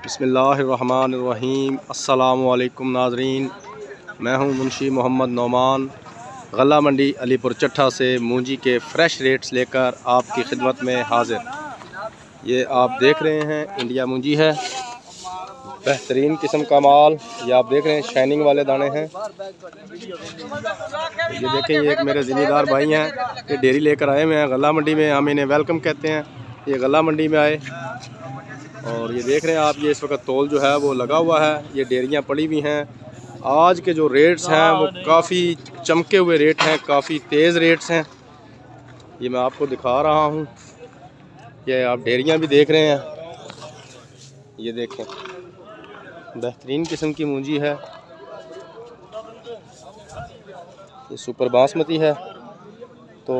बिस्मिल्लाहिर्रहमानिर्रहीम। अस्सलामुअलैकुम नाज़रीन, मैं हूं मुंशी मोहम्मद नौमान, गला मंडी अलीपुर चट्ठा से मूंजी के फ़्रेश रेट्स लेकर आपकी खिदमत में हाज़िर। ये आप देख रहे हैं इंडिया मूंजी है, बेहतरीन किस्म का माल। ये आप देख रहे हैं शाइनिंग वाले दाने हैं। ये देखें, ये एक मेरे ज़िम्मेदार भाई हैं, ये डेयरी लेकर आए हुए हैं गला मंडी में। हम इन्हें वेलकम कहते हैं। ये गला मंडी में आए और ये देख रहे हैं आप, ये इस वक्त तोल जो है वो लगा हुआ है। ये डेयरियाँ पड़ी हुई हैं। आज के जो रेट्स हैं वो काफ़ी चमके हुए रेट हैं, काफ़ी तेज़ रेट्स हैं। ये मैं आपको दिखा रहा हूँ। ये आप डेयरियाँ भी देख रहे हैं। ये देखें, बेहतरीन किस्म की मूंजी है। ये सुपर बासमती है। तो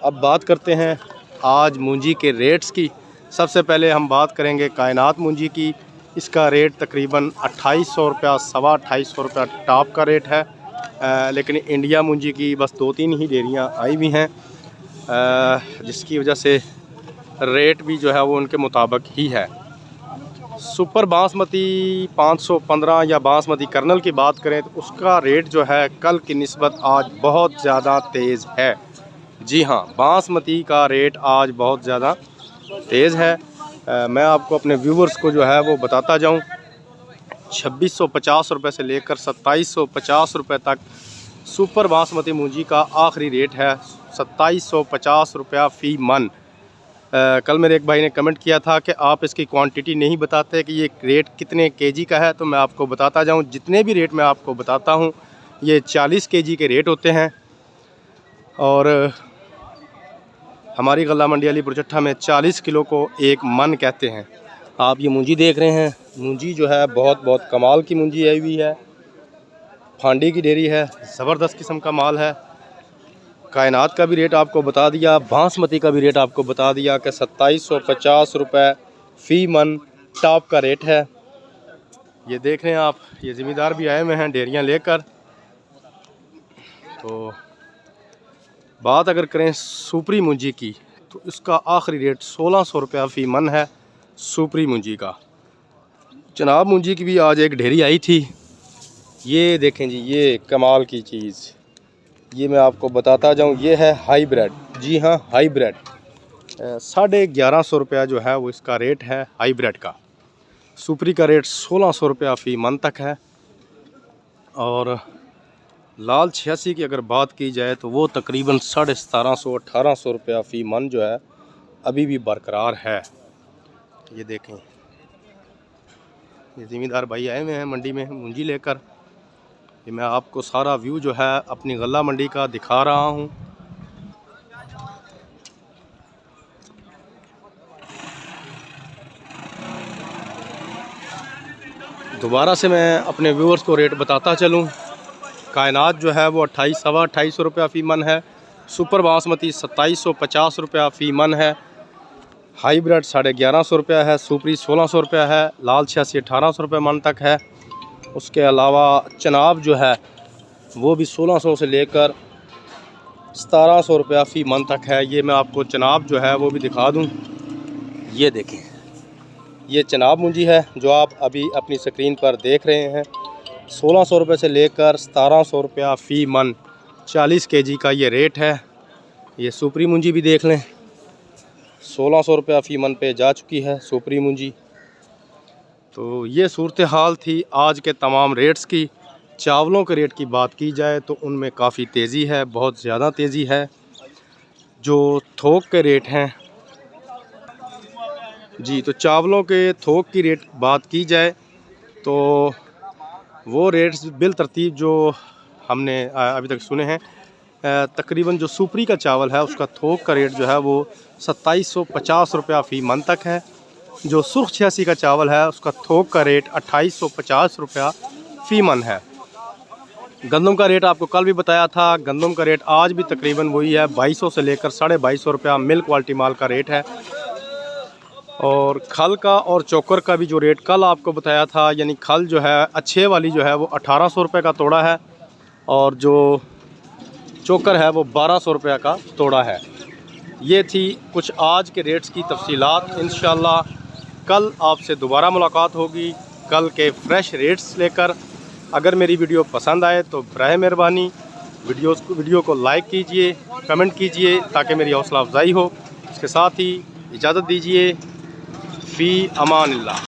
अब बात करते हैं आज मूंजी के रेट्स की। सबसे पहले हम बात करेंगे कायनात मूंजी की। इसका रेट तकरीबन 2800 रुपया, 2850 रुपया टॉप का रेट है। लेकिन इंडिया मूंजी की बस 2-3 ही डेयरियाँ आई हुई हैं, जिसकी वजह से रेट भी जो है वो उनके मुताबिक ही है। सुपर बासमती 515 या बासमती कर्नल की बात करें तो उसका रेट जो है कल की निस्बत आज बहुत ज़्यादा तेज़ है। जी हाँ, बासमती का रेट आज बहुत ज़्यादा तेज़ है। मैं आपको अपने व्यूवर्स को जो है वो बताता जाऊं, 2650 रुपये से लेकर 2750 रुपये तक सुपर बासमती मूंजी का आखिरी रेट है। 2750 रुपया फ़ी मन। कल मेरे एक भाई ने कमेंट किया था कि आप इसकी क्वांटिटी नहीं बताते कि ये रेट कितने केजी का है। तो मैं आपको बताता जाऊं, जितने भी रेट मैं आपको बताता हूं ये 40 केजी के रेट होते हैं। और हमारी गला मंडी अलीपुर चट्ठा में 40 किलो को एक मन कहते हैं। आप ये मूंजी देख रहे हैं, मूंजी जो है बहुत कमाल की मूंजी आई हुई है। फांडी की डेयरी है, ज़बरदस्त किस्म का माल है। कायनात का भी रेट आपको बता दिया, बासमती का भी रेट आपको बता दिया कि 2750 रुपये फ़ी मन टॉप का रेट है। ये देख रहे हैं आप, ये ज़िम्मेदार भी आए हुए हैं डेयरियाँ लेकर। तो बात अगर करें सुपरी मूंजी की तो इसका आखिरी रेट 1600 रुपया फ़ी मन है सुपरी मूंजी का। चनाब मूंजी की भी आज एक ढेरी आई थी। ये देखें जी, ये कमाल की चीज़, ये मैं आपको बताता जाऊं, ये है हाईब्रिड। जी हाँ, हाईब्रिड 1150 रुपया जो है वो इसका रेट है हाईब्रिड का। सुपरी का रेट 1600 रुपया फ़ी मन तक है। और लाल 86 की अगर बात की जाए तो वो तकरीबन 1750-1800 रुपया फ़ी मन जो है अभी भी बरकरार है। ये देखें, ये ज़िम्मेदार भाई आए हुए हैं मंडी में मूंजी लेकर। ये मैं आपको सारा व्यू जो है अपनी गला मंडी का दिखा रहा हूँ। दोबारा से मैं अपने व्यूअर्स को रेट बताता चलूँ। कायनात जो है वो 28-28 रुपया फ़ी मन है। सुपर बासमती 2750 रुपया फ़ी मन है। हाईब्रिड 1150 रुपया है। सुपरी 1600 रुपया है। लाल 86 1800 रुपये मन तक है। उसके अलावा चनाब जो है वो भी 1600 से लेकर 1700 रुपया फ़ी मन तक है। ये मैं आपको चनाब जो है वो भी दिखा दूं। ये देखें, ये चनाब मूंजी है जो आप अभी अपनी स्क्रीन पर देख रहे हैं। 1600 रुपये से लेकर 1700 रुपया फ़ी मन 40 केजी का ये रेट है। ये सुपरी मूंजी भी देख लें, 1600 रुपया फ़ी मन पे जा चुकी है सुपरी मूंजी। तो ये सूरत हाल थी आज के तमाम रेट्स की। चावलों के रेट की बात की जाए तो उनमें काफ़ी तेज़ी है, बहुत ज़्यादा तेज़ी है। जो थोक के रेट हैं जी, तो चावलों के थोक की रेट बात की जाए तो वो रेट्स बिल तरतीब जो हमने अभी तक सुने हैं, तकरीबन जो सुपरी का चावल है उसका थोक का रेट जो है वो 2750 रुपया फ़ी मन तक है। जो सुर्ख 86 का चावल है उसका थोक का रेट 2850 रुपया फ़ी मन है। गंदम का रेट आपको कल भी बताया था, गंदम का रेट आज भी तकरीबन वही है, 2200 से लेकर 2250 रुपया मिल क्वालिटी माल का रेट है। और खल का और चोकर का भी जो रेट कल आपको बताया था, यानी खल जो है अच्छे वाली जो है वो 1800 रुपये का तोड़ा है और जो चोकर है वो 1200 रुपये का तोड़ा है। ये थी कुछ आज के रेट्स की तफसीलात। इंशाल्लाह कल आपसे दोबारा मुलाकात होगी कल के फ्रेश रेट्स लेकर। अगर मेरी वीडियो पसंद आए तो बराए मेहरबानी वीडियो को लाइक कीजिए, कमेंट कीजिए ताकि मेरी हौसला अफजाई हो। इसके साथ ही इजाज़त दीजिए। फ़ी अमानिल्लाह।